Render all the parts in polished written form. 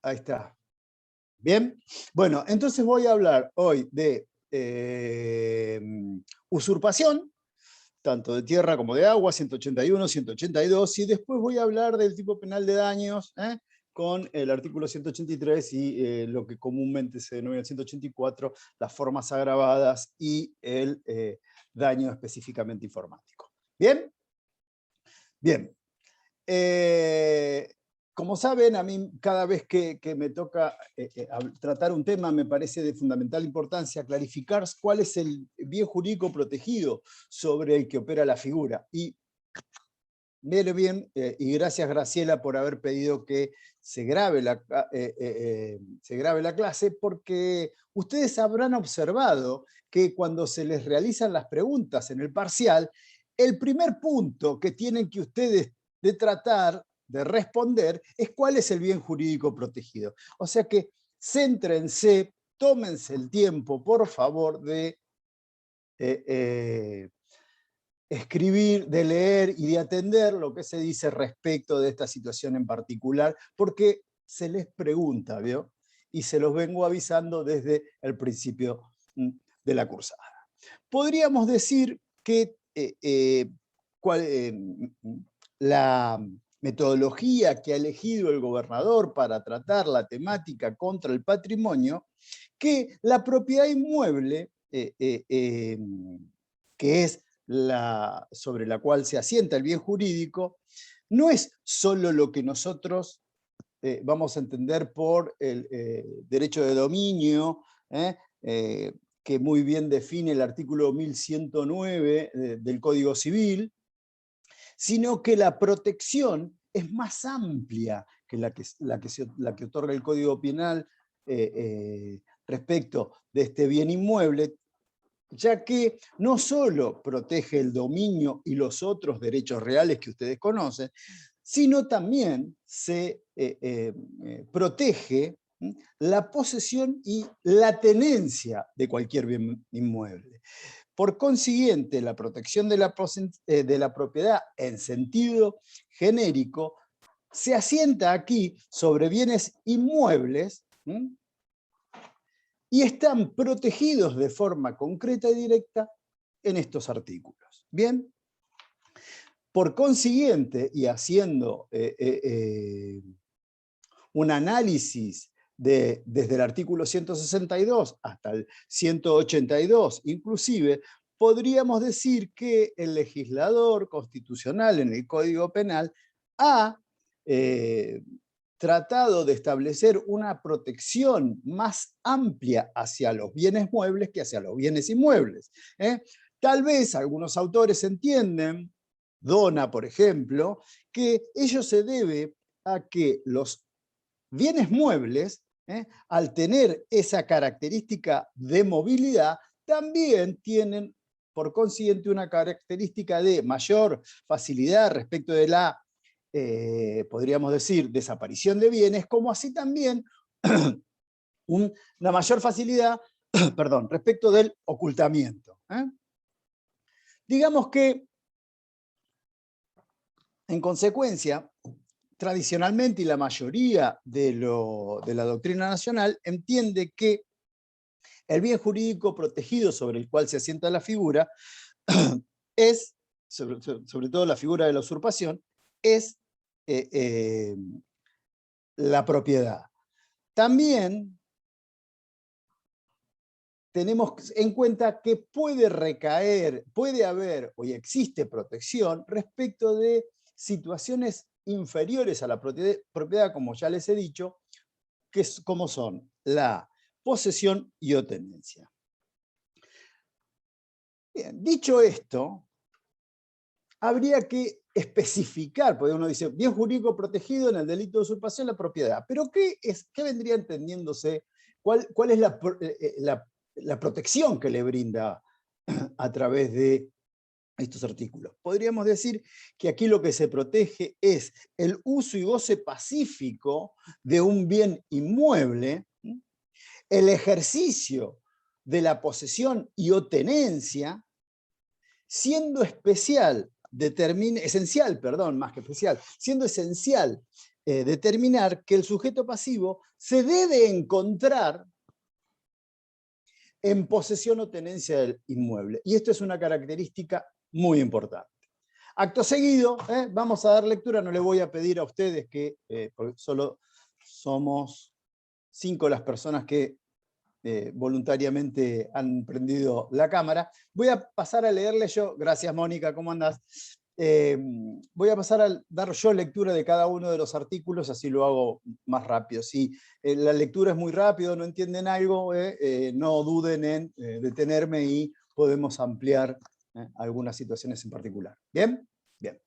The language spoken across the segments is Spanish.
Ahí está. Bien. Bueno, entonces voy a hablar hoy de usurpación, tanto de tierra como de agua, 181, 182, y después voy a hablar del tipo penal de daños, con el artículo 183 y lo que comúnmente se denomina el 184, las formas agravadas y el daño específicamente informático. ¿Bien? Bien. Como saben, a mí cada vez que me toca tratar un tema me parece de fundamental importancia clarificar cuál es el bien jurídico protegido sobre el que opera la figura. Y mire bien, y gracias Graciela por haber pedido que se grabe la clase, porque ustedes habrán observado que cuando se les realizan las preguntas en el parcial, el primer punto que tienen que ustedes de tratar de responder es cuál es el bien jurídico protegido. O sea que céntrense, tómense el tiempo, por favor, de escribir, de leer y de atender lo que se dice respecto de esta situación en particular, porque se les pregunta, ¿vio? Y se los vengo avisando desde el principio de la cursada. Podríamos decir que la metodología que ha elegido el gobernador para tratar la temática contra el patrimonio, que la propiedad inmueble, que es sobre la cual se asienta el bien jurídico, no es solo lo que nosotros vamos a entender por el derecho de dominio, que muy bien define el artículo 1109 del Código Civil, sino que la protección es más amplia que la que otorga el Código Penal respecto de este bien inmueble, ya que no solo protege el dominio y los otros derechos reales que ustedes conocen, sino también se protege la posesión y la tenencia de cualquier bien inmueble. Por consiguiente, la protección de la propiedad en sentido genérico se asienta aquí sobre bienes inmuebles, y están protegidos de forma concreta y directa en estos artículos. Bien, por consiguiente, y haciendo un análisis desde el artículo 162 hasta el 182 inclusive, podríamos decir que el legislador constitucional en el Código Penal ha tratado de establecer una protección más amplia hacia los bienes muebles que hacia los bienes inmuebles. Tal vez algunos autores entienden, Dona, por ejemplo, que ello se debe a que los bienes muebles, al tener esa característica de movilidad, también tienen, por consiguiente, una característica de mayor facilidad respecto de la podríamos decir, desaparición de bienes, como así también una mayor facilidad perdón, respecto del ocultamiento. Digamos que, en consecuencia, tradicionalmente y la mayoría de la doctrina nacional entiende que el bien jurídico protegido sobre el cual se asienta la figura es, sobre todo la figura de la usurpación, es la propiedad. También tenemos en cuenta que puede haber o existe protección respecto de situaciones inferiores a la propiedad, como ya les he dicho, como son la posesión y o tenencia. Bien, dicho esto, habría que especificar, porque uno dice, bien jurídico protegido en el delito de usurpación la propiedad, pero ¿qué vendría entendiéndose? ¿Cuál es la protección que le brinda a través de estos artículos? Podríamos decir que aquí lo que se protege es el uso y goce pacífico de un bien inmueble, el ejercicio de la posesión y o tenencia, siendo esencial, más que especial, siendo esencial determinar que el sujeto pasivo se debe encontrar en posesión o tenencia del inmueble. Y esto es una característica muy importante. Acto seguido, vamos a dar lectura, no le voy a pedir a ustedes que, porque solo somos 5 las personas que voluntariamente han prendido la cámara. Voy a pasar a leerle yo, gracias Mónica, ¿cómo andás? Voy a pasar a dar yo lectura de cada uno de los artículos, así lo hago más rápido. Si la lectura es muy rápido, no entienden algo, no duden en detenerme y podemos ampliar algunas situaciones en particular. ¿Bien? Bien.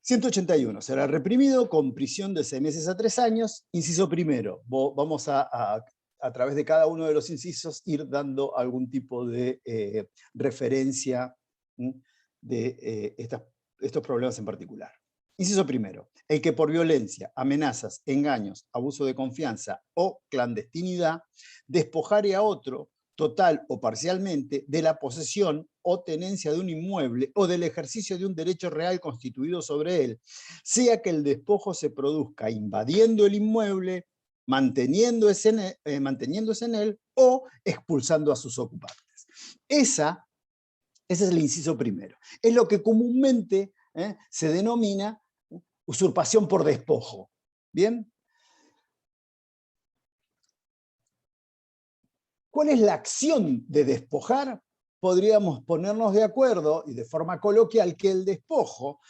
181. Será reprimido con prisión de 6 meses a 3 años. Inciso primero. Vamos a través de cada uno de los incisos ir dando algún tipo de referencia de estos problemas en particular. Inciso primero. El que por violencia, amenazas, engaños, abuso de confianza o clandestinidad despojare a otro, total o parcialmente, de la posesión o tenencia de un inmueble o del ejercicio de un derecho real constituido sobre él, sea que el despojo se produzca invadiendo el inmueble, manteniéndose en él o expulsando a sus ocupantes. Ese es el inciso primero. Es lo que comúnmente se denomina usurpación por despojo. ¿Bien? ¿Cuál es la acción de despojar? Podríamos ponernos de acuerdo, y de forma coloquial, que el despojo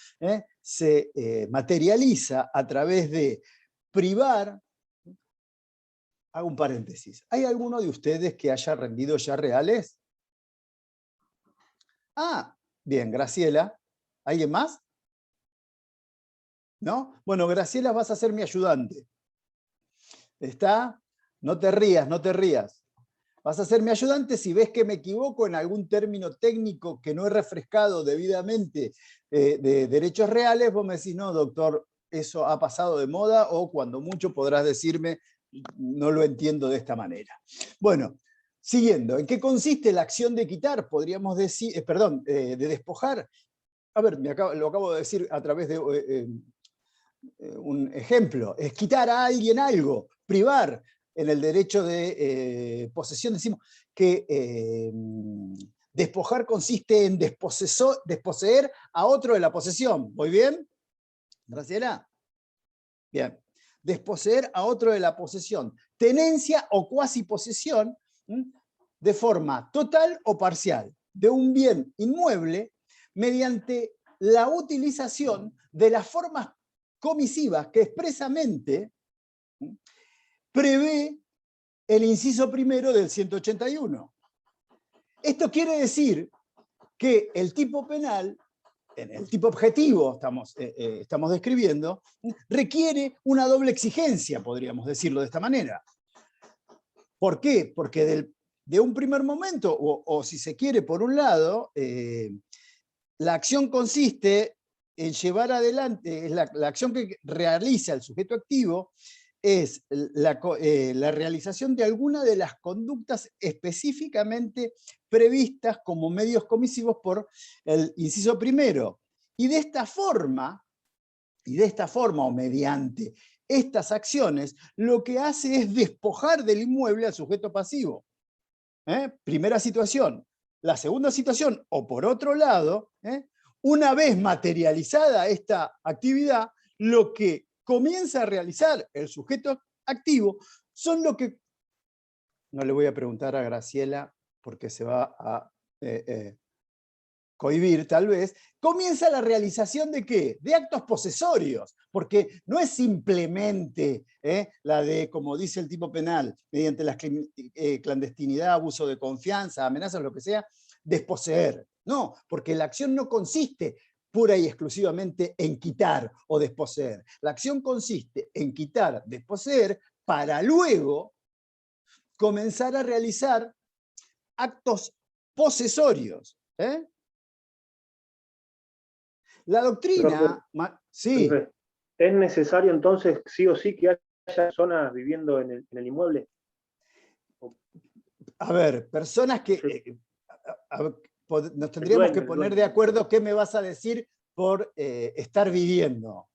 se materializa a través de privar. Hago un paréntesis. ¿Hay alguno de ustedes que haya rendido ya reales? Ah, bien, Graciela. ¿Alguien más? ¿No? Bueno, Graciela, vas a ser mi ayudante. ¿Está? No te rías, no te rías. Vas a ser mi ayudante si ves que me equivoco en algún término técnico que no he refrescado debidamente de derechos reales, vos me decís, no, doctor, eso ha pasado de moda, o cuando mucho podrás decirme, no lo entiendo de esta manera. Bueno, siguiendo, ¿en qué consiste la acción de quitar? Podríamos decir, de despojar. A ver, lo acabo de decir a través de un ejemplo, es quitar a alguien algo, privar. En el derecho de posesión decimos que despojar consiste en desposeer a otro de la posesión. ¿Voy bien, Graciela? Bien. Desposeer a otro de la posesión. Tenencia o cuasi posesión de forma total o parcial de un bien inmueble mediante la utilización de las formas comisivas que expresamente prevé el inciso primero del 181. Esto quiere decir que el tipo penal, en el tipo objetivo estamos describiendo, requiere una doble exigencia, podríamos decirlo de esta manera. ¿Por qué? Porque de un primer momento, o si se quiere, por un lado, la acción consiste en llevar adelante, la acción que realiza el sujeto activo es la realización de alguna de las conductas específicamente previstas como medios comisivos por el inciso primero. Y de esta forma, o mediante estas acciones, lo que hace es despojar del inmueble al sujeto pasivo. Primera situación. La segunda situación, o por otro lado, una vez materializada esta actividad, lo que comienza a realizar el sujeto activo son lo que, no le voy a preguntar a Graciela porque se va a cohibir tal vez, comienza la realización ¿de qué? De actos posesorios, porque no es simplemente la de, como dice el tipo penal, mediante la clandestinidad, abuso de confianza, amenazas, lo que sea, desposeer. No, porque la acción no consiste pura y exclusivamente en quitar o desposeer. La acción consiste en quitar, desposeer, para luego comenzar a realizar actos posesorios. La doctrina... sí. ¿Es necesario entonces, sí o sí, que haya personas viviendo en el inmueble? A ver, personas que... nos tendríamos que poner de acuerdo qué me vas a decir por estar viviendo.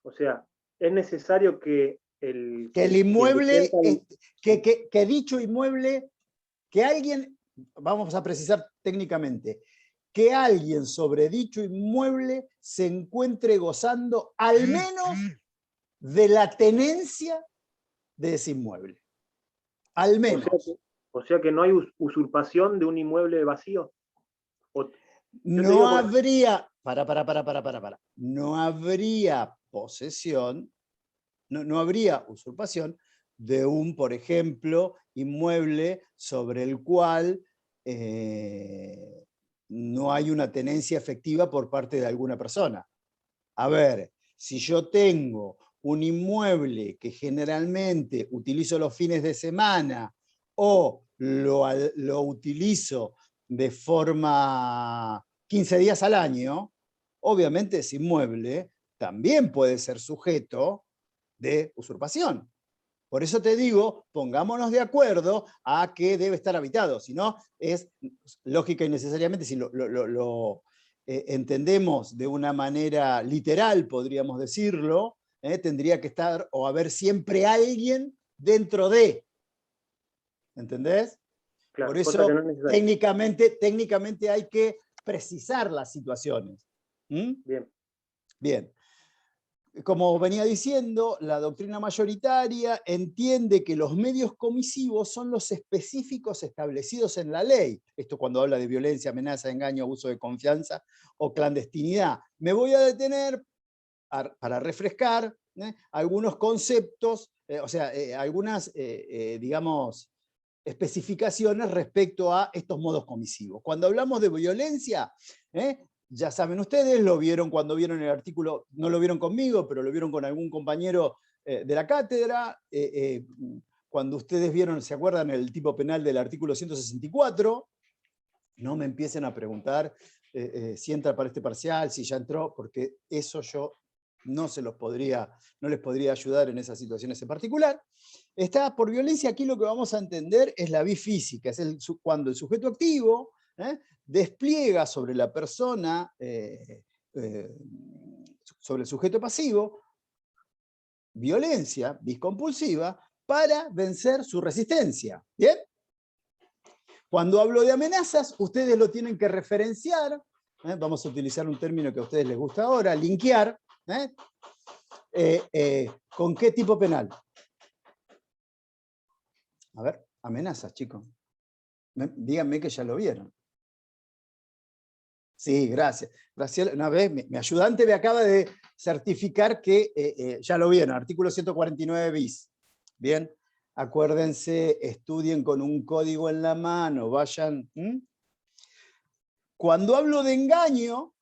O sea, es necesario que el inmueble, quien que dicho inmueble, que alguien, vamos a precisar técnicamente, que alguien sobre dicho inmueble se encuentre gozando al menos de la tenencia de ese inmueble. Al menos. O sea que no hay usurpación de un inmueble vacío. No habría, no habría posesión, no habría usurpación de un, por ejemplo, inmueble sobre el cual no hay una tenencia efectiva por parte de alguna persona. A ver, si yo tengo un inmueble que generalmente utilizo los fines de semana o lo utilizo de forma 15 días al año, obviamente ese inmueble también puede ser sujeto de usurpación. Por eso te digo, pongámonos de acuerdo a que debe estar habitado, si no es lógica y necesariamente, si lo entendemos de una manera literal, podríamos decirlo, tendría que estar o haber siempre alguien dentro de. ¿Entendés? Claro, por eso no técnicamente hay que precisar las situaciones. Bien. Bien. Como venía diciendo, la doctrina mayoritaria entiende que los medios comisivos son los específicos establecidos en la ley. Esto cuando habla de violencia, amenaza, engaño, abuso de confianza o clandestinidad. Me voy a detener para refrescar algunos conceptos, algunas, digamos, especificaciones respecto a estos modos comisivos. Cuando hablamos de violencia, ya saben ustedes, lo vieron cuando vieron el artículo, no lo vieron conmigo, pero lo vieron con algún compañero de la cátedra, cuando ustedes vieron, ¿se acuerdan el tipo penal del artículo 164? No me empiecen a preguntar si entra para este parcial, si ya entró, porque eso yo no les podría ayudar en esas situaciones en particular. Está por violencia, aquí lo que vamos a entender es la vis física, es cuando el sujeto activo despliega sobre la persona, sobre el sujeto pasivo, violencia vis compulsiva para vencer su resistencia. ¿Bien? Cuando hablo de amenazas, ustedes lo tienen que referenciar, vamos a utilizar un término que a ustedes les gusta ahora, linkear, ¿con qué tipo penal? A ver, amenazas, chicos. Díganme que ya lo vieron. Sí, gracias. Graciela, una vez, mi ayudante me acaba de certificar que ya lo vieron, artículo 149 bis. Bien, acuérdense, estudien con un código en la mano, vayan. Cuando hablo de engaño,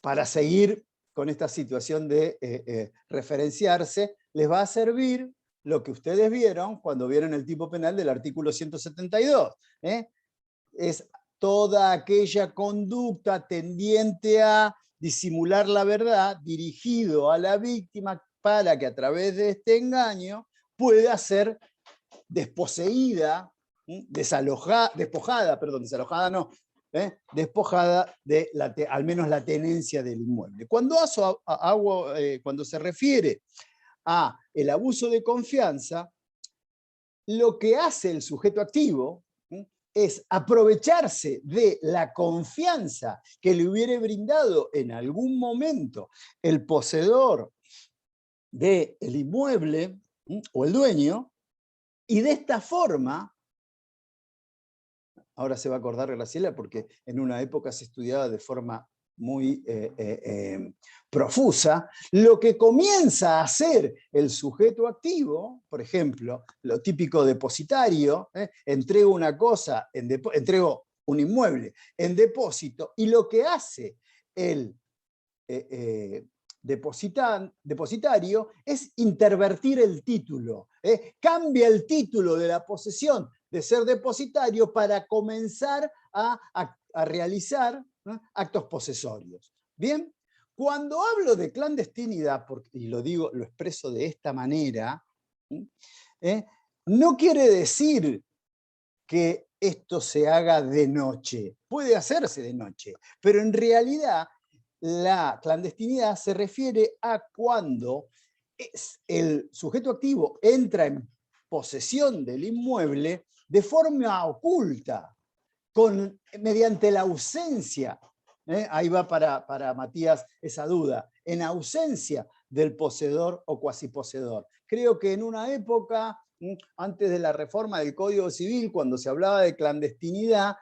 para seguir con esta situación de referenciarse, les va a servir lo que ustedes vieron cuando vieron el tipo penal del artículo 172. Es toda aquella conducta tendiente a disimular la verdad dirigido a la víctima para que a través de este engaño pueda ser desposeída, despojada de al menos la tenencia del inmueble. Cuando se refiere a el abuso de confianza, lo que hace el sujeto activo es aprovecharse de la confianza que le hubiere brindado en algún momento el poseedor del inmueble o el dueño, y de esta forma, ahora se va a acordar Graciela porque en una época se estudiaba de forma muy profusa, lo que comienza a hacer el sujeto activo, por ejemplo, lo típico depositario, entrego una cosa, entrego un inmueble en depósito, y lo que hace el depositario es intervertir el título, cambia el título de la posesión de ser depositario para comenzar a realizar actos posesorios. Bien, cuando hablo de clandestinidad, y lo expreso de esta manera, no quiere decir que esto se haga de noche. Puede hacerse de noche, pero en realidad la clandestinidad se refiere a cuando el sujeto activo entra en posesión del inmueble de forma oculta, mediante la ausencia, ahí va para Matías esa duda, en ausencia del poseedor o cuasiposeedor. Creo que en una época, antes de la reforma del Código Civil, cuando se hablaba de clandestinidad,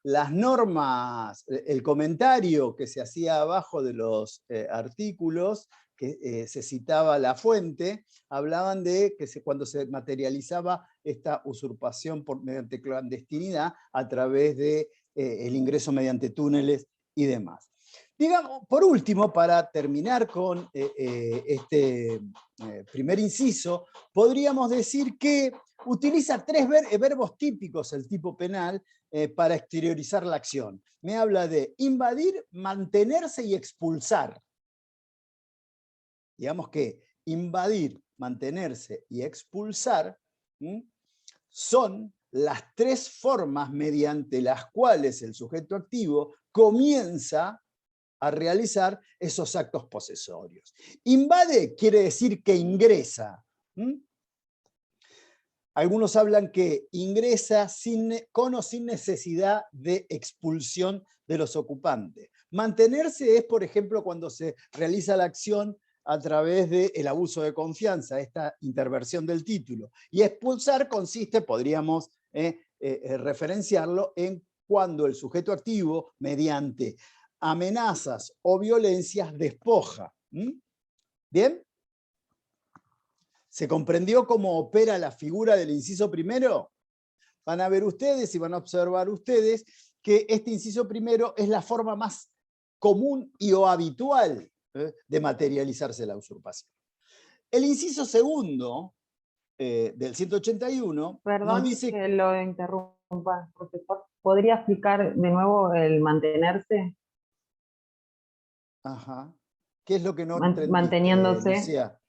las normas, el comentario que se hacía abajo de los artículos, que se citaba la fuente, hablaban de que cuando se materializaba esta usurpación mediante clandestinidad a través de el ingreso mediante túneles y demás. Digamos, por último, para terminar con este primer inciso, podríamos decir que utiliza tres verbos típicos el tipo penal para exteriorizar la acción. Me habla de invadir, mantenerse y expulsar. Digamos que invadir, mantenerse y expulsar son las tres formas mediante las cuales el sujeto activo comienza a realizar esos actos posesorios. Invade quiere decir que ingresa. Algunos hablan que ingresa con o sin necesidad de expulsión de los ocupantes. Mantenerse es, por ejemplo, cuando se realiza la acción a través del abuso de confianza, esta interversión del título. Y expulsar consiste, podríamos referenciarlo, en cuando el sujeto activo, mediante amenazas o violencias, despoja. ¿Bien? ¿Se comprendió cómo opera la figura del inciso primero? Van a ver ustedes y van a observar ustedes que este inciso primero es la forma más común y o habitual de materializarse la usurpación. El inciso segundo del 181 Perdón nos dice... que lo interrumpa, profesor. ¿Podría explicar de nuevo el mantenerse? Ajá. ¿Qué es lo que no entendiste, Manteniéndose. Lucía?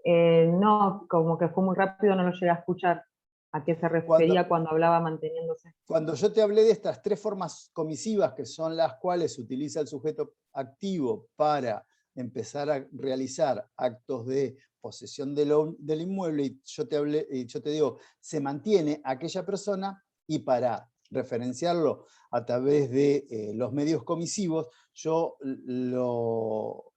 No, como que fue muy rápido, no lo llegué a escuchar. ¿A qué se refería cuando hablaba manteniéndose? Cuando yo te hablé de estas tres formas comisivas, que son las cuales utiliza el sujeto activo para empezar a realizar actos de posesión del inmueble, y yo te digo, se mantiene aquella persona, y para referenciarlo a través de los medios comisivos, yo lo,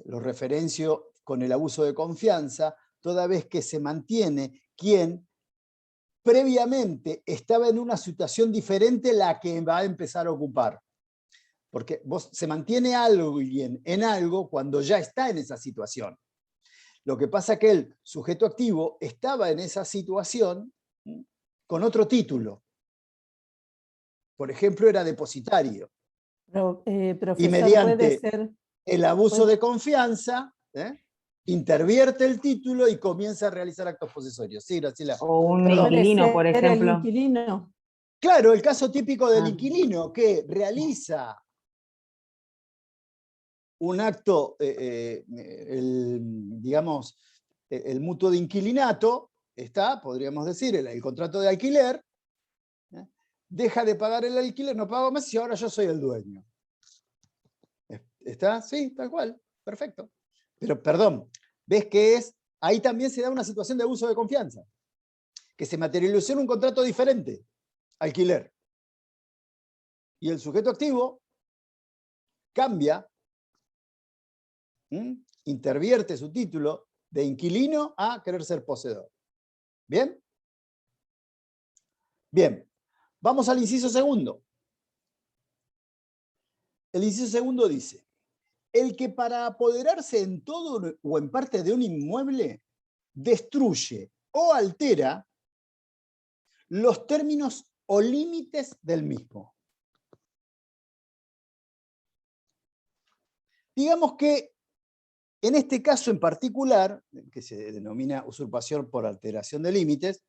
lo referencio con el abuso de confianza, toda vez que se mantiene quien previamente estaba en una situación diferente la que va a empezar a ocupar. Porque se mantiene alguien en algo cuando ya está en esa situación. Lo que pasa es que el sujeto activo estaba en esa situación con otro título. Por ejemplo, era depositario. Profesor, y mediante puede ser, el abuso de confianza, intervierte el título y comienza a realizar actos posesorios. Sí, Graciela. O un inquilino, por ejemplo. El inquilino. Claro, el caso típico del inquilino que realiza un acto, digamos, el mutuo de inquilinato, podríamos decir, el contrato de alquiler, deja de pagar el alquiler, no pago más y ahora yo soy el dueño. ¿Está? Sí, tal cual, perfecto. Pero, perdón, ¿ves que ahí también se da una situación de abuso de confianza? Que se materializó en un contrato diferente, alquiler. Y el sujeto activo cambia, intervierte su título de inquilino a querer ser poseedor. ¿Bien? Bien, vamos al inciso segundo. El inciso segundo dice: el que para apoderarse en todo o en parte de un inmueble destruye o altera los términos o límites del mismo. Digamos que en este caso en particular, que se denomina usurpación por alteración de límites,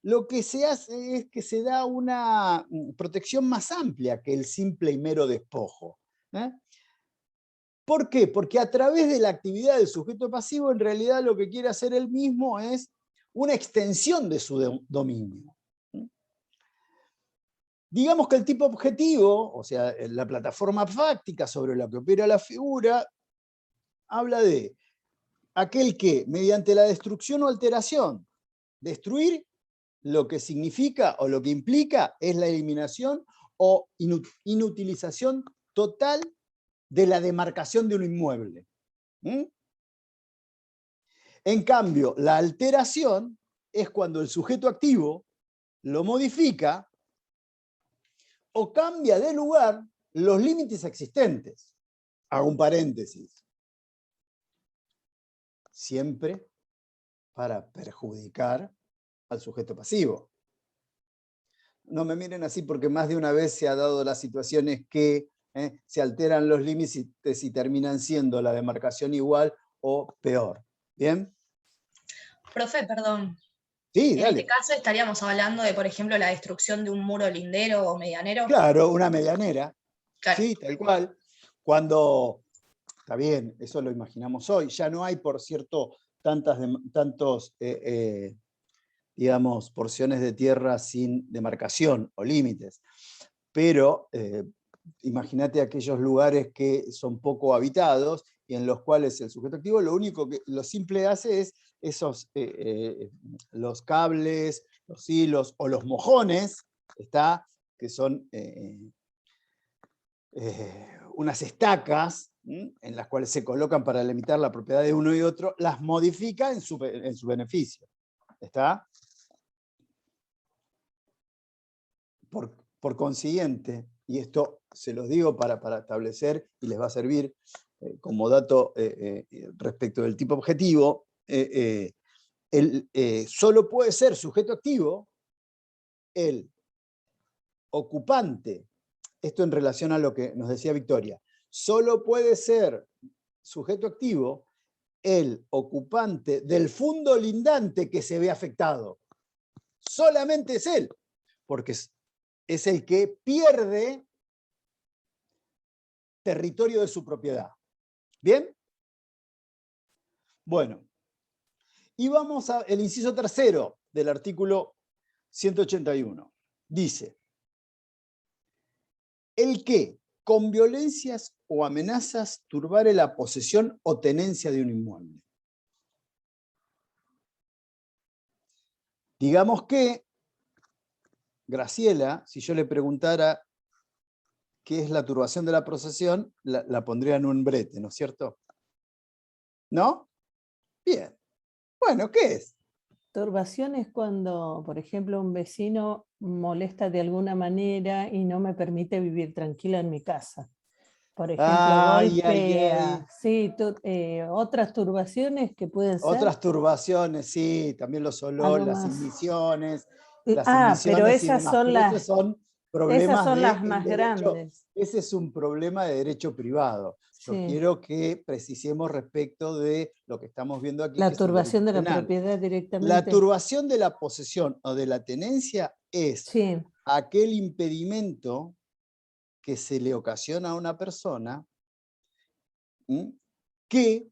lo que se hace es que se da una protección más amplia que el simple y mero despojo. ¿Por qué? Porque a través de la actividad del sujeto pasivo, en realidad lo que quiere hacer él mismo es una extensión de su dominio. Digamos que el tipo objetivo, o sea, la plataforma fáctica sobre la que opera la figura, habla de aquel que, mediante la destrucción o alteración, destruir lo que significa o lo que implica es la eliminación o inutilización total de la demarcación de un inmueble. En cambio, la alteración es cuando el sujeto activo lo modifica o cambia de lugar los límites existentes. Hago un paréntesis. Siempre para perjudicar al sujeto pasivo. No me miren así porque más de una vez se ha dado las situaciones que se alteran los límites y terminan siendo la demarcación igual o peor. ¿Bien? Profe, perdón. Sí, En dale. este caso estaríamos hablando de, por ejemplo, la destrucción de un muro lindero o medianero. Claro, una medianera. Claro. Sí, tal cual. Cuando, está bien, eso lo imaginamos hoy, ya no hay, por cierto, tantos digamos, porciones de tierra sin demarcación o límites. Pero imagínate aquellos lugares que son poco habitados y en los cuales el sujeto activo lo único que lo simple hace es los cables, los hilos o los mojones, que son unas estacas en las cuales se colocan para limitar la propiedad de uno y otro, las modifica en su beneficio. ¿Está? Por consiguiente, y esto se los digo para establecer y les va a servir como dato respecto del tipo objetivo, solo puede ser sujeto activo el ocupante, esto en relación a lo que nos decía Victoria, solo puede ser sujeto activo el ocupante del fundo lindante que se ve afectado. Solamente es él, porque es el que pierde territorio de su propiedad. ¿Bien? Bueno, y vamos al inciso tercero del artículo 181. Dice, el que con violencias o amenazas turbare la posesión o tenencia de un inmueble. Digamos que, Graciela, si yo le preguntara qué es la turbación de la posesión, la pondría en un brete, ¿no es cierto? ¿No? Bien. Bueno, ¿qué es? Turbación es cuando, por ejemplo, un vecino molesta de alguna manera y no me permite vivir tranquila en mi casa. Por ejemplo, golpea. Sí, otras turbaciones que pueden ser. Otras turbaciones, sí, también los olores, las igniciones, pero esas demás. son Pero esos son problemas las más derecho, grandes. ese es un problema de derecho privado. Yo quiero que precisemos respecto de lo que estamos viendo aquí. La que turbación es de la propiedad directamente. La turbación de la posesión o de la tenencia es aquel impedimento que se le ocasiona a una persona que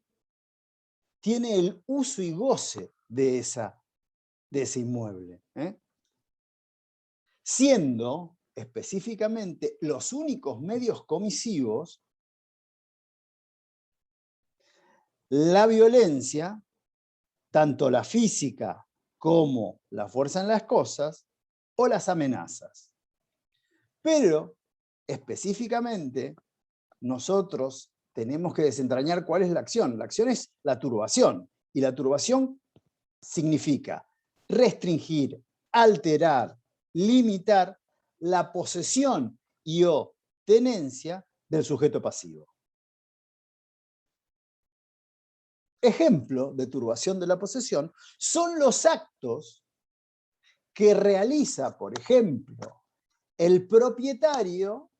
tiene el uso y goce de ese inmueble. Siendo específicamente los únicos medios comisivos la violencia, tanto la física como la fuerza en las cosas, o las amenazas. Pero, específicamente, nosotros tenemos que desentrañar cuál es la acción. La acción es la turbación, y la turbación significa restringir, alterar, limitar la posesión y o tenencia del sujeto pasivo. Ejemplo de turbación de la posesión son los actos que realiza, por ejemplo, el propietario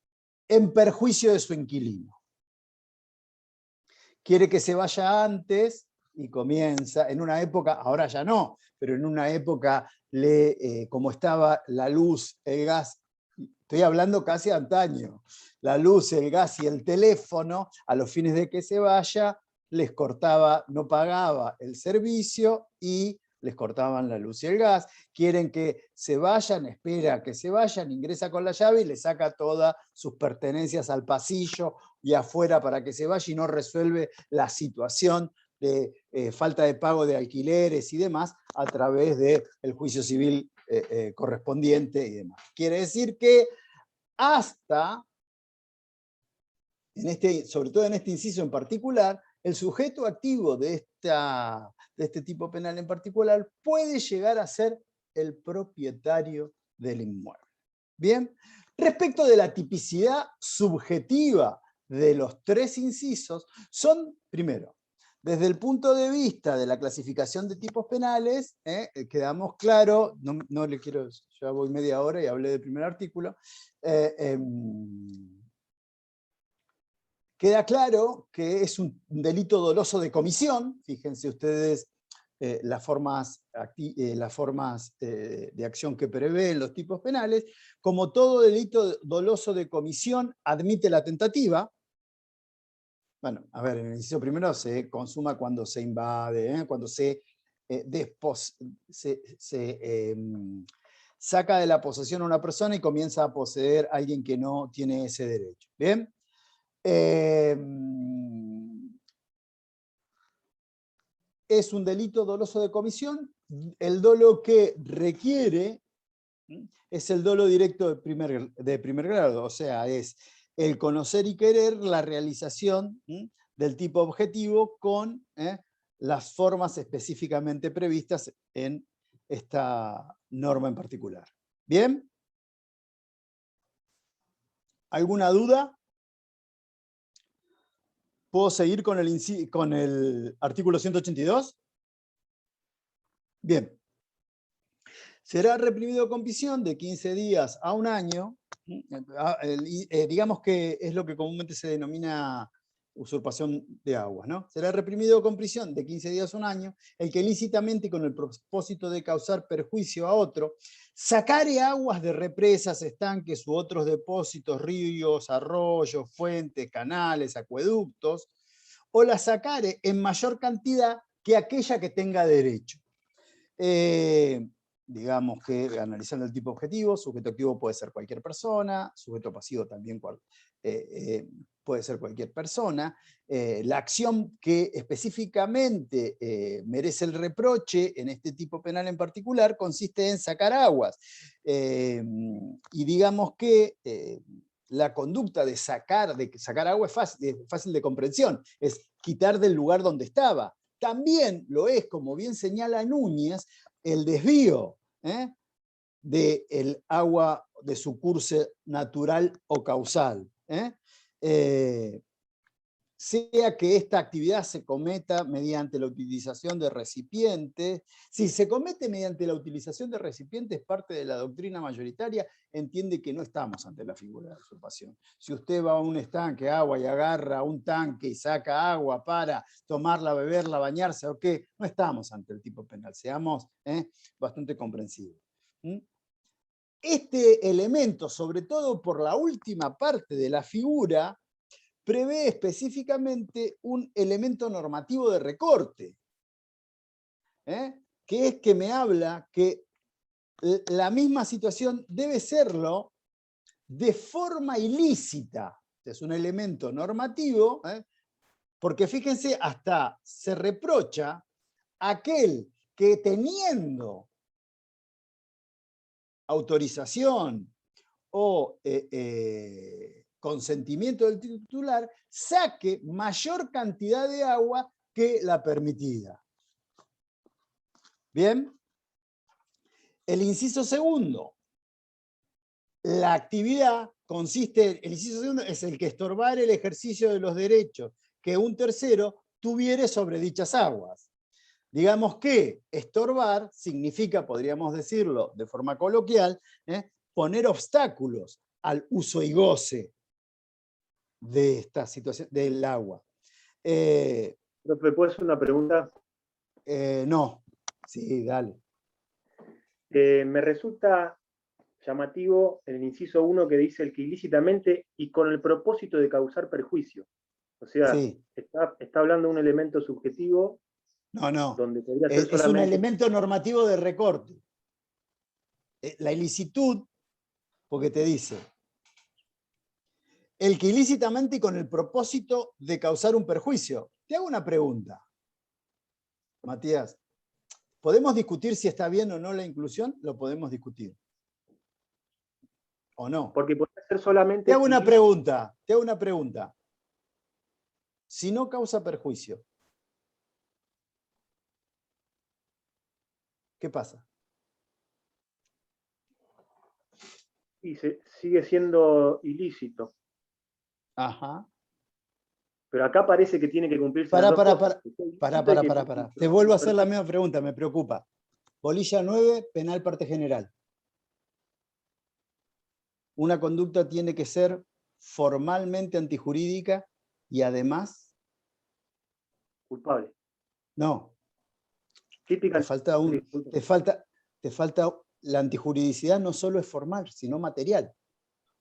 en perjuicio de su inquilino. Quiere que se vaya antes y comienza, en una época, ahora ya no, pero en una época, como estaba la luz, el gas, estoy hablando casi antaño, la luz, el gas y el teléfono, a los fines de que se vaya, les cortaba, no pagaba el servicio y les cortaban la luz y el gas, quieren que se vayan, espera que se vayan, ingresa con la llave y le saca todas sus pertenencias al pasillo y afuera para que se vaya y no resuelve la situación de falta de pago de alquileres y demás a través del juicio civil correspondiente y demás. Quiere decir que hasta, sobre todo en este inciso en particular, el sujeto activo de este tipo penal en particular puede llegar a ser el propietario del inmueble. Bien, respecto de la tipicidad subjetiva de los tres incisos, son, primero, desde el punto de vista de la clasificación de tipos penales, quedamos claro, no le quiero, ya voy media hora y hablé del primer artículo, queda claro que es un delito doloso de comisión, fíjense ustedes las formas de acción que prevén los tipos penales, como todo delito doloso de comisión admite la tentativa. Bueno, a ver, en el inciso primero se consuma cuando se invade, cuando se saca de la posesión a una persona y comienza a poseer a alguien que no tiene ese derecho. ¿Bien? Es un delito doloso de comisión. El dolo que requiere es el dolo directo de primer grado, o sea, es el conocer y querer la realización del tipo objetivo con las formas específicamente previstas en esta norma en particular. ¿Bien? ¿Alguna duda? ¿Puedo seguir con el artículo 182? Bien. Será reprimido con prisión de 15 días a un año, digamos que es lo que comúnmente se denomina usurpación de aguas, ¿no? Será reprimido con prisión de 15 días a un año el que ilícitamente y con el propósito de causar perjuicio a otro, sacare aguas de represas, estanques u otros depósitos, ríos, arroyos, fuentes, canales, acueductos, o la sacare en mayor cantidad que aquella que tenga derecho. Digamos que analizando el tipo objetivo, sujeto activo puede ser cualquier persona, sujeto pasivo también puede ser cualquier persona. La acción que específicamente merece el reproche en este tipo penal en particular consiste en sacar aguas. Y digamos que la conducta de sacar agua es fácil de comprensión, es quitar del lugar donde estaba. También lo es, como bien señala Núñez, el desvío del agua de su curso natural o causal. Sea que esta actividad se cometa mediante la utilización de recipientes. Si se comete mediante la utilización de recipientes, parte de la doctrina mayoritaria entiende que no estamos ante la figura de usurpación. Si usted va a un estanque, agua, y agarra un tanque y saca agua para tomarla, beberla, bañarse, ¿o qué? No estamos ante el tipo penal, seamos bastante comprensivos. Este elemento, sobre todo por la última parte de la figura, prevé específicamente un elemento normativo de recorte, que es que me habla que la misma situación debe serlo de forma ilícita. Es un elemento normativo, porque fíjense, hasta se reprocha a aquel que teniendo autorización o consentimiento del titular, saque mayor cantidad de agua que la permitida. Bien. El inciso segundo. La actividad consiste, el inciso segundo es el que estorbare el ejercicio de los derechos que un tercero tuviere sobre dichas aguas. Digamos que estorbar significa, podríamos decirlo de forma coloquial, poner obstáculos al uso y goce de esta situación del agua. ¿Me puedo hacer una pregunta? No, sí, dale. Me resulta llamativo el inciso 1 que dice el que ilícitamente y con el propósito de causar perjuicio. O sea, sí. está hablando de un elemento subjetivo No. donde podría ser Es un solamente... elemento normativo de recorte. La ilicitud, porque te dice, el que ilícitamente y con el propósito de causar un perjuicio. Te hago una pregunta, Matías. ¿Podemos discutir si está bien o no la inclusión? Lo podemos discutir. ¿O no? Porque podría ser solamente... Te hago una pregunta. Si no causa perjuicio, ¿qué pasa? Y sigue siendo ilícito. Ajá. Pero acá parece que tiene que cumplirse Pará. las dos cosas. Te vuelvo a hacer la misma pregunta, me preocupa. Bolilla 9, penal parte general. Una conducta tiene que ser formalmente antijurídica y además... Culpable. No. Típica. Te falta la antijuridicidad, no solo es formal, sino material.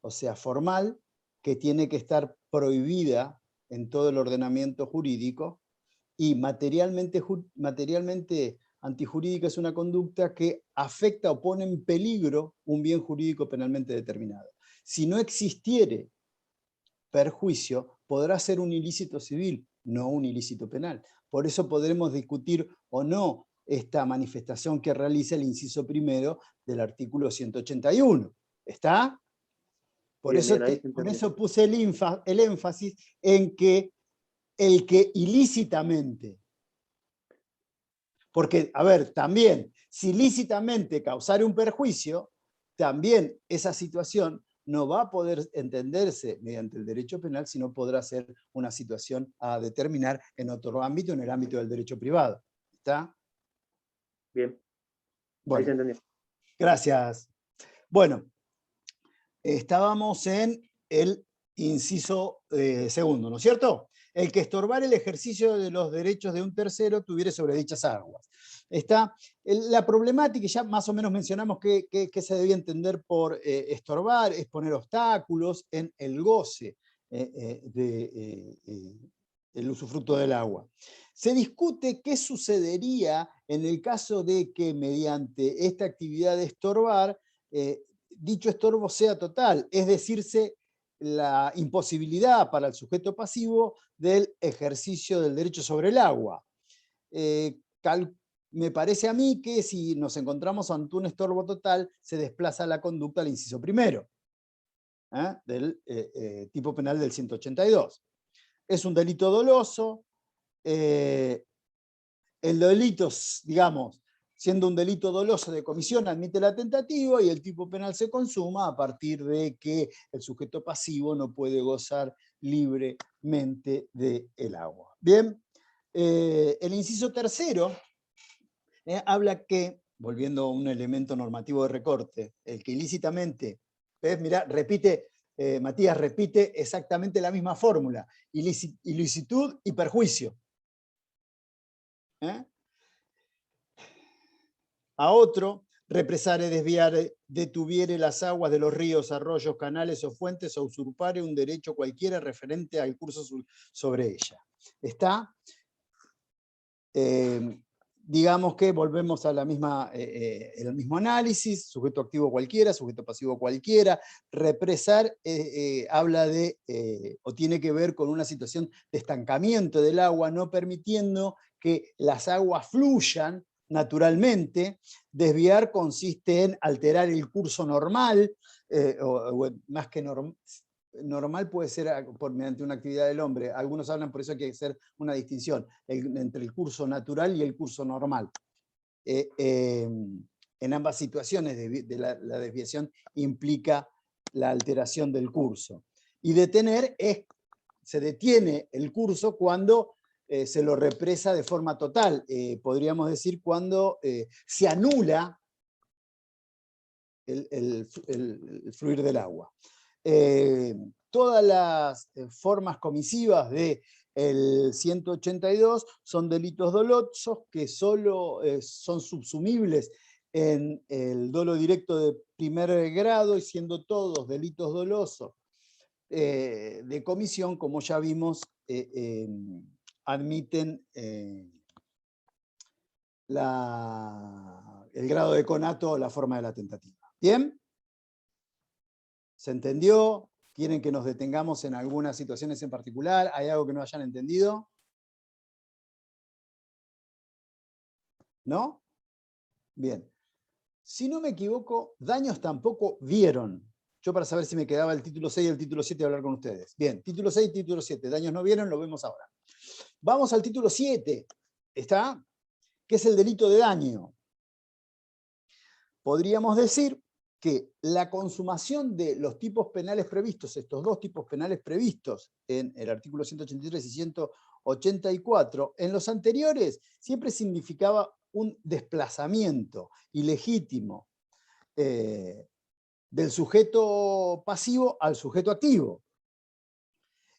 O sea, formal, que tiene que estar prohibida en todo el ordenamiento jurídico, y materialmente antijurídica es una conducta que afecta o pone en peligro un bien jurídico penalmente determinado. Si no existiere perjuicio, podrá ser un ilícito civil, no un ilícito penal. Por eso podremos discutir o no esta manifestación que realiza el inciso primero del artículo 181. ¿Está? Por eso puse el énfasis en que el que ilícitamente, porque, a ver, también, si ilícitamente causar un perjuicio, también esa situación no va a poder entenderse mediante el derecho penal, sino podrá ser una situación a determinar en otro ámbito, en el ámbito del derecho privado. ¿Está? Bien. Bueno, ahí se entendió. Gracias. Bueno, estábamos en el inciso segundo, ¿no es cierto? El que estorbar el ejercicio de los derechos de un tercero tuviere sobre dichas aguas. Está la problemática, ya más o menos mencionamos que se debía entender por estorbar, es poner obstáculos en el goce del usufructo del agua. Se discute qué sucedería en el caso de que mediante esta actividad de estorbar, dicho estorbo sea total, es decirse, la imposibilidad para el sujeto pasivo del ejercicio del derecho sobre el agua. Me parece a mí que si nos encontramos ante un estorbo total, se desplaza la conducta al inciso primero del tipo penal del 182. Es un delito doloso. El delito, digamos, siendo un delito doloso de comisión, admite la tentativa y el tipo penal se consuma a partir de que el sujeto pasivo no puede gozar libremente del agua. Bien, el inciso tercero habla que, volviendo a un elemento normativo de recorte, el que ilícitamente, ¿ves? Mirá, repite, Matías repite exactamente la misma fórmula, ilicitud y perjuicio. A otro, represare, desviare, detuviere las aguas de los ríos, arroyos, canales o fuentes o usurpare un derecho cualquiera referente al curso sobre ella. Está, digamos que volvemos a el mismo análisis, sujeto activo cualquiera, sujeto pasivo cualquiera. Represar habla de, o tiene que ver con una situación de estancamiento del agua, no permitiendo que las aguas fluyan naturalmente. Desviar consiste en alterar el curso normal, o más que normal puede ser mediante una actividad del hombre. Algunos hablan, por eso hay que hacer una distinción entre el curso natural y el curso normal. En ambas situaciones la desviación implica la alteración del curso. Y detener se detiene el curso cuando se lo represa de forma total. Podríamos decir cuando se anula el fluir del agua. Todas las formas comisivas del 182 son delitos dolosos que solo son subsumibles en el dolo directo de primer grado, y siendo todos delitos dolosos de comisión, como ya vimos, admiten el grado de conato o la forma de la tentativa. ¿Bien? ¿Se entendió? ¿Quieren que nos detengamos en algunas situaciones en particular? ¿Hay algo que no hayan entendido? ¿No? Bien. Si no me equivoco, daños tampoco vieron. Yo para saber si me quedaba el título 6 y el título 7 a hablar con ustedes. Bien, título 6 y título 7. Daños no vieron, lo vemos ahora. Vamos al título 7. ¿Está? Que es el delito de daño. Podríamos decir que la consumación de los tipos penales previstos, estos dos tipos penales previstos en el artículo 183 y 184, en los anteriores siempre significaba un desplazamiento ilegítimo del sujeto pasivo al sujeto activo.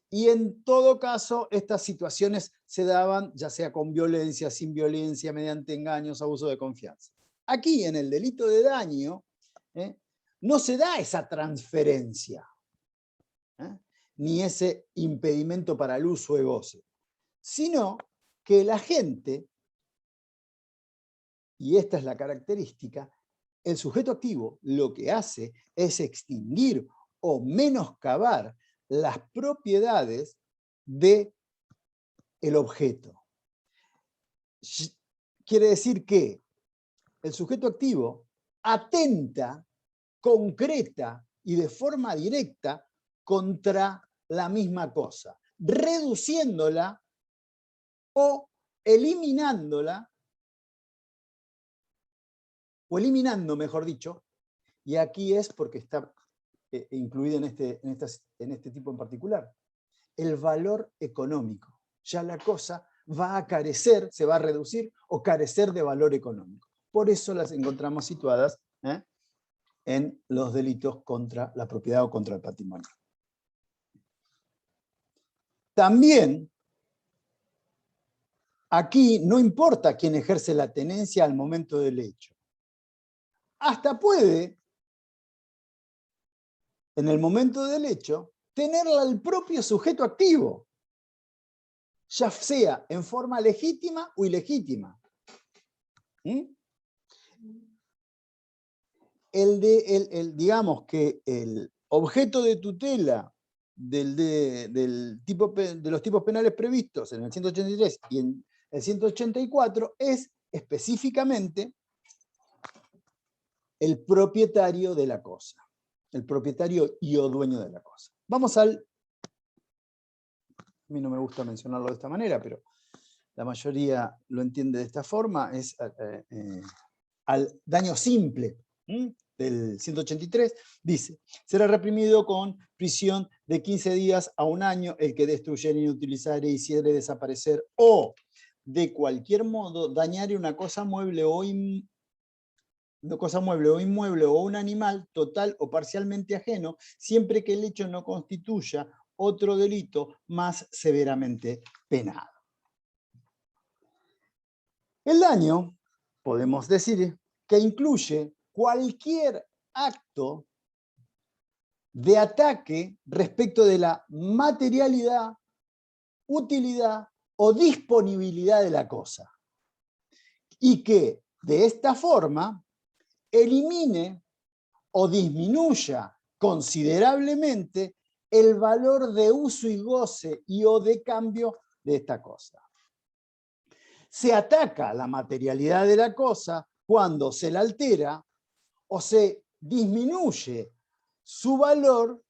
Y en todo caso, estas situaciones se daban ya sea con violencia, sin violencia, mediante engaños, abuso de confianza. Aquí, en el delito de daño, no se da esa transferencia, ni ese impedimento para el uso de goce, sino que el agente, y esta es la característica, el sujeto activo lo que hace es extinguir o menoscabar las propiedades del objeto. Quiere decir que el sujeto activo atenta, concreta y de forma directa contra la misma cosa, reduciéndola o eliminándola, o eliminando, mejor dicho, y aquí es porque está incluido en este tipo en particular, el valor económico. Ya la cosa va a carecer, se va a reducir o carecer de valor económico. Por eso las encontramos situadas en los delitos contra la propiedad o contra el patrimonio. También, aquí no importa quién ejerce la tenencia al momento del hecho. Hasta puede, en el momento del hecho, tenerla el propio sujeto activo, ya sea en forma legítima o ilegítima. Digamos que el objeto de tutela de los tipos penales previstos en el 183 y en el 184 es específicamente el propietario de la cosa, el propietario y o dueño de la cosa. Vamos a mí no me gusta mencionarlo de esta manera, pero la mayoría lo entiende de esta forma, es al daño simple del 183, dice, será reprimido con prisión de 15 días a 1 año el que destruyere, inutilizare, hiciere desaparecer o de cualquier modo dañare una cosa mueble o inmueble o un animal total o parcialmente ajeno, siempre que el hecho no constituya otro delito más severamente penado. El daño, podemos decir, que incluye cualquier acto de ataque respecto de la materialidad, utilidad o disponibilidad de la cosa. Y que, de esta forma, elimine o disminuya considerablemente el valor de uso y goce y o de cambio de esta cosa. Se ataca la materialidad de la cosa cuando se la altera o se disminuye su valor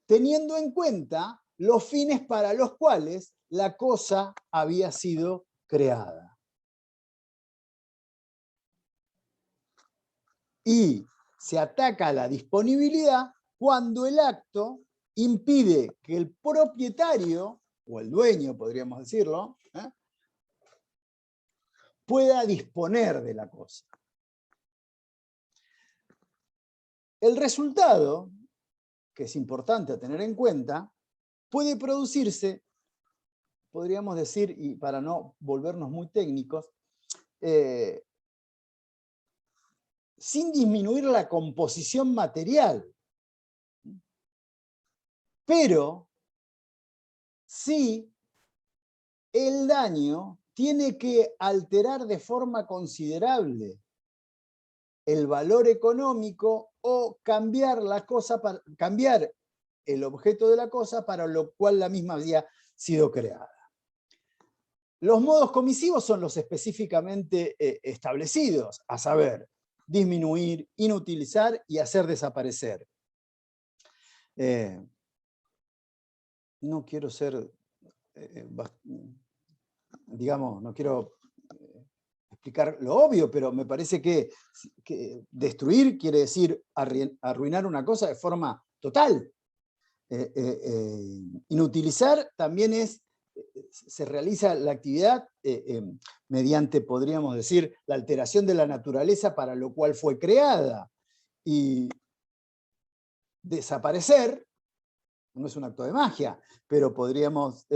teniendo en cuenta los fines para los cuales la cosa había sido creada. Y se ataca la disponibilidad cuando el acto impide que el propietario, o el dueño podríamos decirlo, pueda disponer de la cosa. El resultado, que es importante a tener en cuenta, puede producirse, podríamos decir, y para no volvernos muy técnicos, sin disminuir la composición material, pero sí el daño tiene que alterar de forma considerable el valor económico o cambiar la cosa, cambiar el objeto de la cosa para lo cual la misma había sido creada. Los modos comisivos son los específicamente establecidos, a saber, disminuir, inutilizar y hacer desaparecer. No quiero ser, digamos, no quiero explicar lo obvio, pero me parece que destruir quiere decir arruinar una cosa de forma total. Inutilizar también se realiza la actividad mediante, podríamos decir, la alteración de la naturaleza para lo cual fue creada. Y desaparecer no es un acto de magia, pero podríamos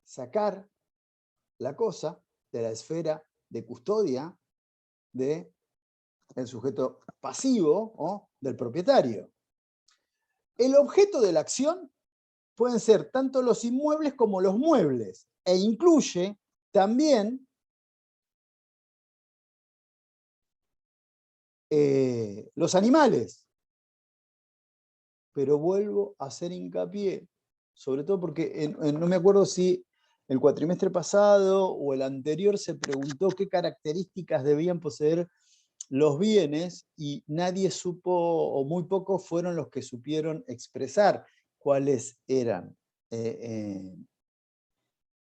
sacar la cosa de la esfera de custodia del sujeto pasivo o del propietario. El objeto de la acción pueden ser tanto los inmuebles como los muebles, e incluye también los animales. Pero vuelvo a hacer hincapié, sobre todo porque no me acuerdo si el cuatrimestre pasado o el anterior se preguntó qué características debían poseer los bienes y nadie supo, o muy pocos fueron los que supieron expresar cuáles eran.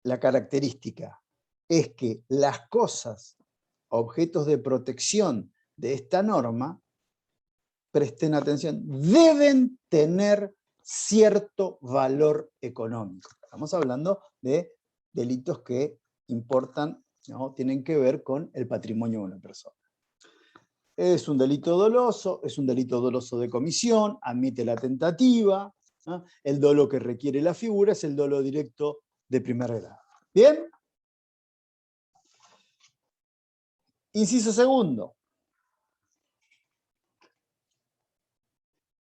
La característica es que las cosas, objetos de protección de esta norma, presten atención, deben tener cierto valor económico. Estamos hablando de delitos que importan, ¿no? Tienen que ver con el patrimonio de una persona. Es un delito doloso de comisión, admite la tentativa, ¿no? El dolo que requiere la figura es el dolo directo de primer grado. ¿Bien? Inciso segundo.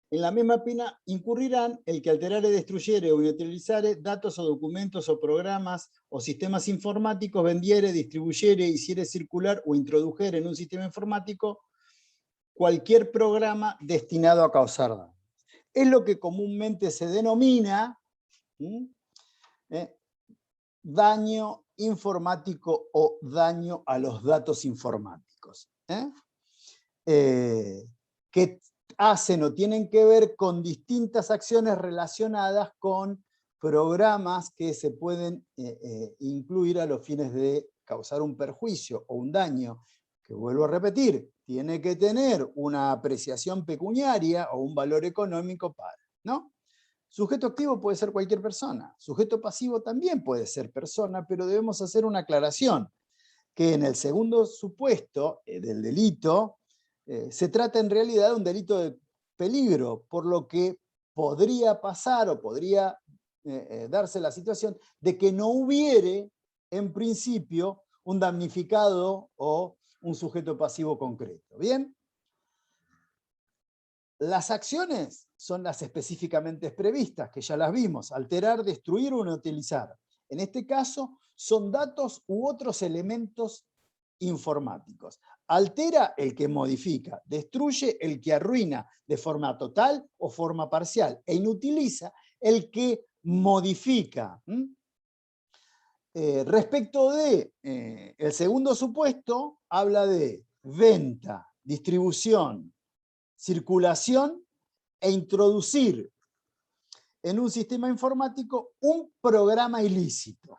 En la misma pena incurrirán el que alterare, destruyere o inutilizare datos o documentos o programas o sistemas informáticos, vendiere, distribuyere, hiciere circular o introdujere en un sistema informático cualquier programa destinado a causar daño. Es lo que comúnmente se denomina daño informático o daño a los datos informáticos. Que hacen o tienen que ver con distintas acciones relacionadas con programas que se pueden incluir a los fines de causar un perjuicio o un daño, que vuelvo a repetir, tiene que tener una apreciación pecuniaria o un valor económico para, ¿no? Sujeto activo puede ser cualquier persona, sujeto pasivo también puede ser persona, pero debemos hacer una aclaración, que en el segundo supuesto del delito, se trata en realidad de un delito de peligro, por lo que podría pasar o podría darse la situación de que no hubiere, en principio, un damnificado o un sujeto pasivo concreto. ¿Bien? Las acciones son las específicamente previstas, que ya las vimos: alterar, destruir o inutilizar. En este caso, son datos u otros elementos informáticos. Altera el que modifica, destruye el que arruina de forma total o forma parcial, e inutiliza el que modifica. Respecto de el segundo supuesto, habla de venta, distribución, circulación e introducir en un sistema informático un programa ilícito.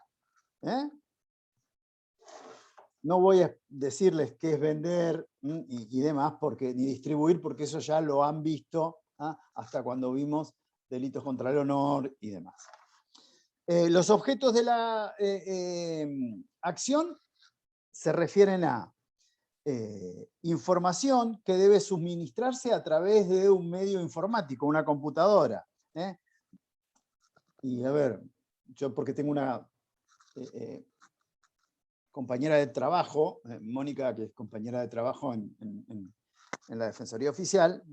No voy a decirles qué es vender y demás, ni distribuir, porque eso ya lo han visto hasta cuando vimos delitos contra el honor y demás. Los objetos de la acción se refieren a información que debe suministrarse a través de un medio informático, una computadora. Y a ver, yo porque tengo una compañera de trabajo, Mónica, que es compañera de trabajo en la Defensoría Oficial,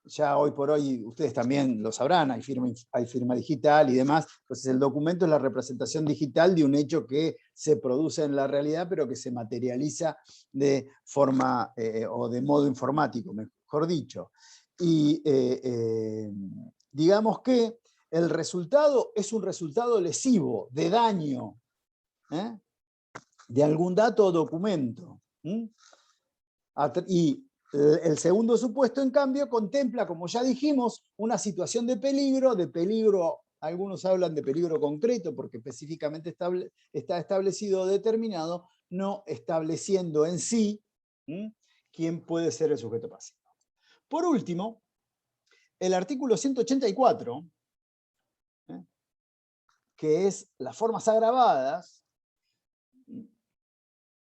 ya hoy por hoy, ustedes también lo sabrán, hay firma digital y demás. Entonces el documento es la representación digital de un hecho que se produce en la realidad, pero que se materializa de forma o de modo informático, mejor dicho. Y digamos que el resultado es un resultado lesivo, de daño, de algún dato o documento. Y el segundo supuesto, en cambio, contempla, como ya dijimos, una situación de peligro, algunos hablan de peligro concreto, porque específicamente está establecido o determinado, no estableciendo en sí quién puede ser el sujeto pasivo. Por último, el artículo 184, que es las formas agravadas,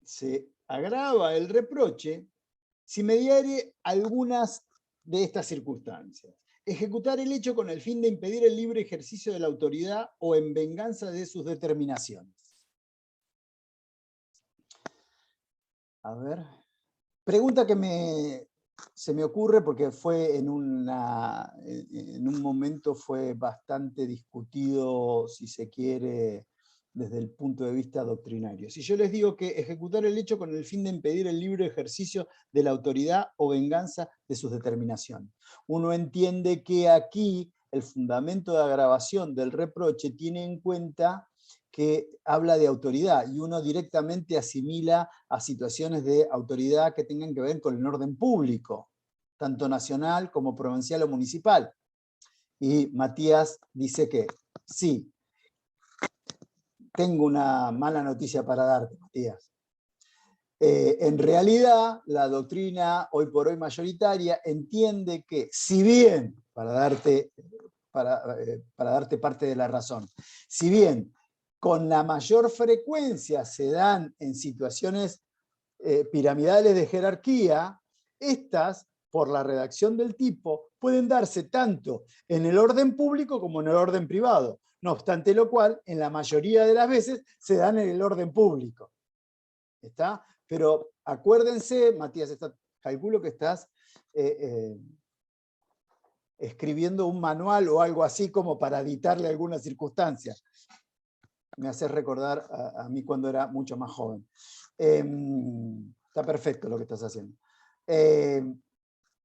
se agrava el reproche si mediare algunas de estas circunstancias. Ejecutar el hecho con el fin de impedir el libre ejercicio de la autoridad o en venganza de sus determinaciones. A ver. Pregunta que se me ocurre porque fue en un momento fue bastante discutido, si se quiere, desde el punto de vista doctrinario. Si yo les digo que ejecutar el hecho con el fin de impedir el libre ejercicio de la autoridad o venganza de sus determinaciones, uno entiende que aquí el fundamento de agravación del reproche tiene en cuenta que habla de autoridad y uno directamente asimila a situaciones de autoridad que tengan que ver con el orden público, tanto nacional como provincial o municipal. Y Matías dice que sí. Tengo una mala noticia para darte, Matías. En realidad, la doctrina hoy por hoy mayoritaria entiende que, si bien, para darte parte de la razón, si bien con la mayor frecuencia se dan en situaciones piramidales de jerarquía, estas, por la redacción del tipo, pueden darse tanto en el orden público como en el orden privado. No obstante lo cual, en la mayoría de las veces, se dan en el orden público. ¿Está? Pero acuérdense, Matías, calculo que estás escribiendo un manual o algo así como para editarle algunas circunstancias. Me hace recordar a mí cuando era mucho más joven. Está perfecto lo que estás haciendo.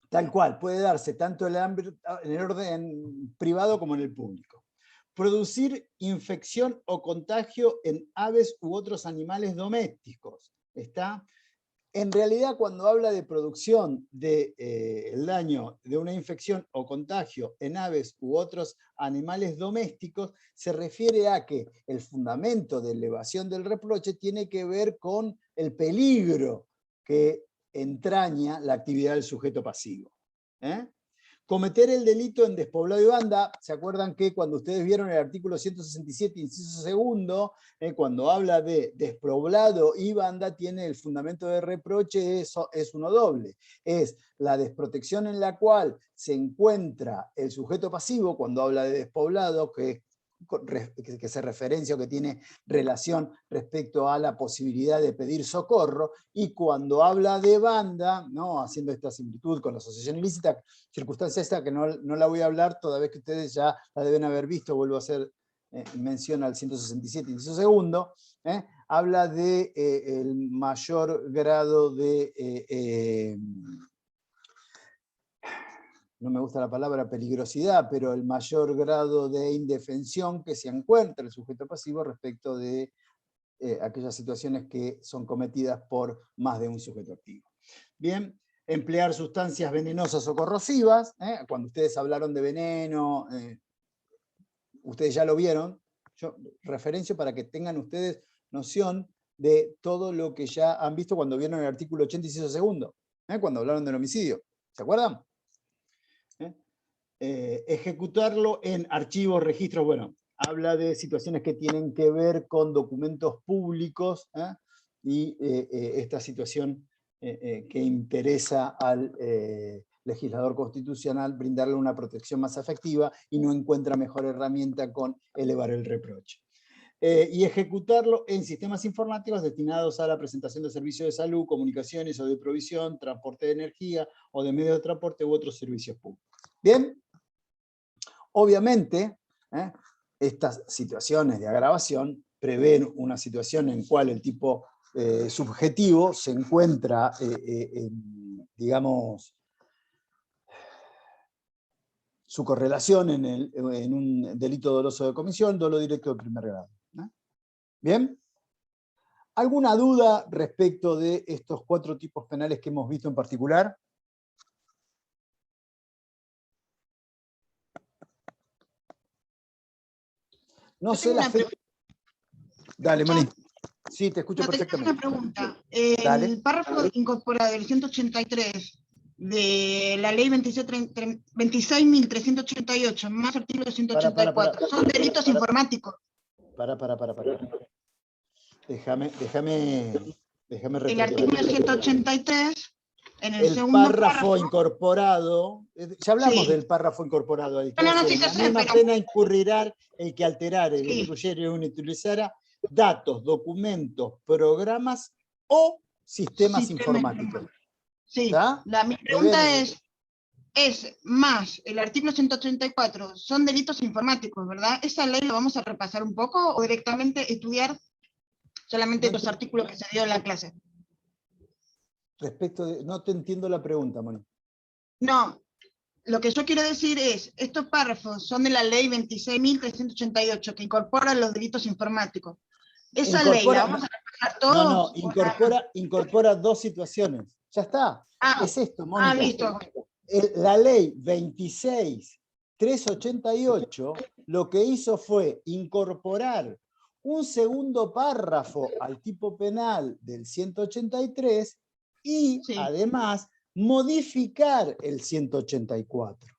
Tal cual, puede darse tanto en el orden privado como en el público. Producir infección o contagio en aves u otros animales domésticos. ¿Está? En realidad, cuando habla de producción del daño de una infección o contagio en aves u otros animales domésticos, se refiere a que el fundamento de elevación del reproche tiene que ver con el peligro que entraña la actividad del sujeto pasivo. Cometer el delito en despoblado y banda, ¿se acuerdan que cuando ustedes vieron el artículo 167, inciso segundo, cuando habla de despoblado y banda, tiene el fundamento de reproche, eso es uno doble. Es la desprotección en la cual se encuentra el sujeto pasivo cuando habla de despoblado, que se referencia o que tiene relación respecto a la posibilidad de pedir socorro, y cuando habla de banda, ¿no? Haciendo esta similitud con la asociación ilícita, circunstancia esta que no la voy a hablar, toda vez que ustedes ya la deben haber visto, vuelvo a hacer mención al 167, inciso segundo, habla de el mayor grado de no me gusta la palabra peligrosidad, pero el mayor grado de indefensión que se encuentra el sujeto pasivo respecto de aquellas situaciones que son cometidas por más de un sujeto activo. Bien, emplear sustancias venenosas o corrosivas, cuando ustedes hablaron de veneno, ustedes ya lo vieron, yo referencio para que tengan ustedes noción de todo lo que ya han visto cuando vieron el artículo 86 segundo, cuando hablaron del homicidio, ¿se acuerdan? Ejecutarlo en archivos, registros, bueno, habla de situaciones que tienen que ver con documentos públicos y esta situación que interesa al legislador constitucional brindarle una protección más efectiva y no encuentra mejor herramienta con elevar el reproche. Y ejecutarlo en sistemas informáticos destinados a la presentación de servicios de salud, comunicaciones o de provisión, transporte de energía o de medios de transporte u otros servicios públicos. Bien, obviamente, estas situaciones de agravación prevén una situación en cual el tipo subjetivo se encuentra, digamos, su correlación en un delito doloso de comisión, dolo directo de primer grado. ¿Bien? ¿Alguna duda respecto de estos 4 tipos penales que hemos visto en particular? No sé la fe. Dale, Moni. Sí, te escucho perfectamente. Tengo una pregunta. Dale. El párrafo incorporado del 183 de la ley 26.388, más artículo 184, son delitos informáticos. Para. Déjame El artículo 183, en el segundo párrafo incorporado, ya hablamos del párrafo incorporado ahí, que en la misma pena incurrirá el que alterare, destruyere o inutilizara datos, documentos, programas o sistemas informáticos. Sí, mi pregunta es más, el artículo 184, son delitos informáticos, ¿verdad? ¿Esa ley lo vamos a repasar un poco o directamente estudiar solamente los artículos que se dio en la clase? No te entiendo la pregunta, Moni. No, lo que yo quiero decir es, estos párrafos son de la ley 26.388, que incorpora los delitos informáticos. ¿Esa ley la vamos a repasar todos? No, incorpora 2 situaciones. Ya está. Es esto, Mónica. Listo. La ley 26.388 lo que hizo fue incorporar un segundo párrafo al tipo penal del 183 y además modificar el 184.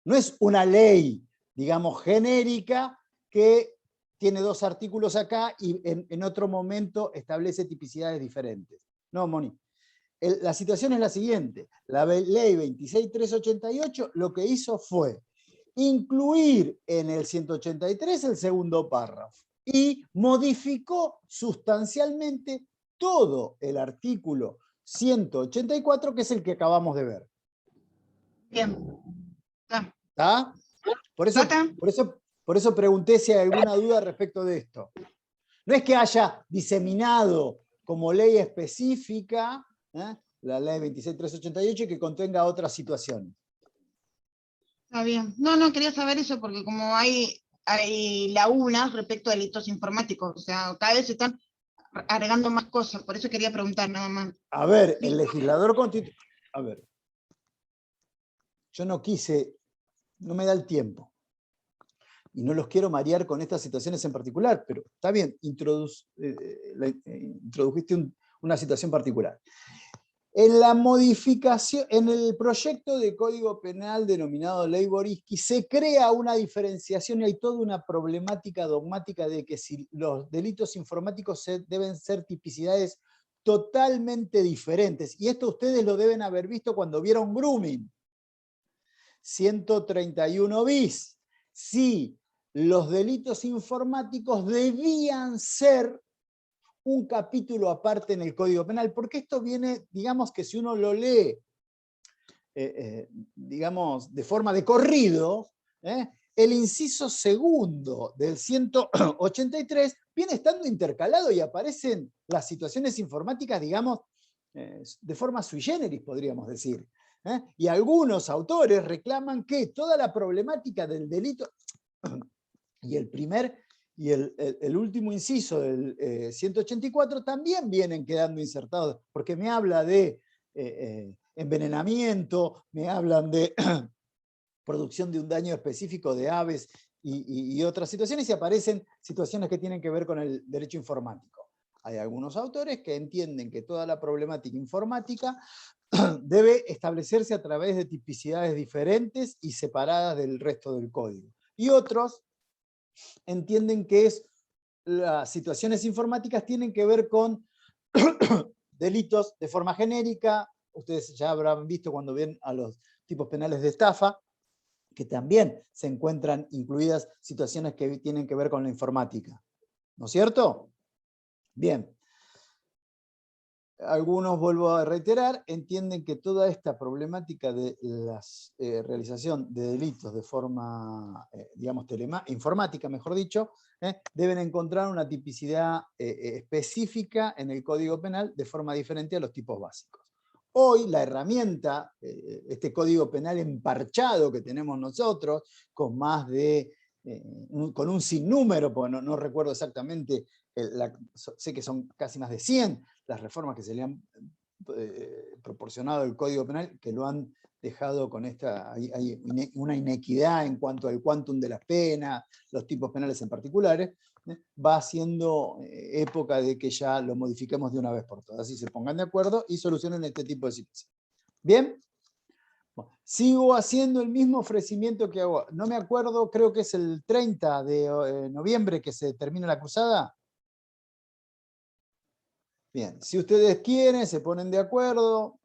No es una ley, digamos, genérica que tiene 2 artículos acá y en otro momento establece tipicidades diferentes. No, Moni. La situación es la siguiente. La ley 26.388 lo que hizo fue incluir en el 183 el segundo párrafo y modificó sustancialmente todo el artículo 184, que es el que acabamos de ver. Bien. ¿Está? Por eso pregunté si hay alguna duda respecto de esto. No es que haya diseminado como ley específica la ley 26.388 y que contenga otras situaciones. Está bien. No, quería saber eso porque como hay lagunas respecto a delitos informáticos, o sea, cada vez se están agregando más cosas, por eso quería preguntar nada más. A ver, el legislador constitucional... A ver, yo no me da el tiempo. Y no los quiero marear con estas situaciones en particular, pero está bien, introdujiste una situación particular. En la modificación, en el proyecto de Código Penal denominado Ley Boriski, se crea una diferenciación y hay toda una problemática dogmática de que si los delitos informáticos deben ser tipicidades totalmente diferentes. Y esto ustedes lo deben haber visto cuando vieron Grooming. 131 bis. Sí, los delitos informáticos debían ser un capítulo aparte en el Código Penal, porque esto viene, digamos que si uno lo lee, digamos, de forma de corrido, el inciso segundo del 183 viene estando intercalado y aparecen las situaciones informáticas, digamos, de forma sui generis, podríamos decir. Y algunos autores reclaman que toda la problemática del delito y el último inciso del 184 también vienen quedando insertados, porque me habla de envenenamiento, me hablan de producción de un daño específico de aves y otras situaciones, y aparecen situaciones que tienen que ver con el derecho informático. Hay algunos autores que entienden que toda la problemática informática debe establecerse a través de tipicidades diferentes y separadas del resto del código. Y otros entienden que las situaciones informáticas tienen que ver con delitos de forma genérica. Ustedes ya habrán visto cuando ven a los tipos penales de estafa, que también se encuentran incluidas situaciones que tienen que ver con la informática. ¿No es cierto? Bien. algunos, vuelvo a reiterar, entienden que toda esta problemática de la realización de delitos de forma, digamos, informática, mejor dicho, deben encontrar una tipicidad específica en el Código Penal de forma diferente a los tipos básicos. Hoy la herramienta, este Código Penal emparchado que tenemos nosotros, con más de, con un sinnúmero, porque no recuerdo exactamente, sé que son casi más de 100 las reformas que se le han proporcionado al Código Penal, que lo han dejado con esta, hay una inequidad en cuanto al quantum de las penas, los tipos penales en particulares, va siendo época de que ya lo modifiquemos de una vez por todas, así se pongan de acuerdo y solucionen este tipo de situaciones. ¿Bien? Bueno, sigo haciendo el mismo ofrecimiento que hago, no me acuerdo, creo que es el 30 de noviembre que se termina la cruzada. Bien, si ustedes quieren, se ponen de acuerdo,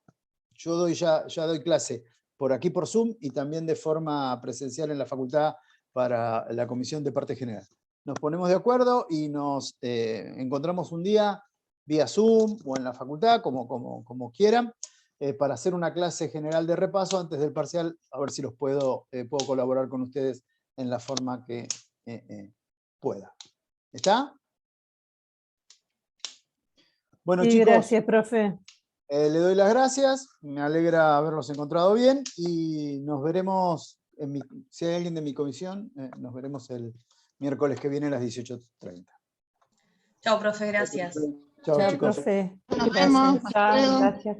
yo ya doy clase por aquí por Zoom y también de forma presencial en la facultad para la comisión de parte general. Nos ponemos de acuerdo y nos encontramos un día vía Zoom o en la facultad, como quieran, para hacer una clase general de repaso antes del parcial, a ver si los puedo colaborar con ustedes en la forma que pueda. ¿Está? Bueno, sí, chicos, gracias, profe. le doy las gracias, me alegra haberlos encontrado bien y nos veremos, si hay alguien de mi comisión, nos veremos el miércoles que viene a las 18:30. Chao, profe, gracias. Chao, Chao, chicos. profe. Nos Gracias. vemos. Hasta luego. Gracias.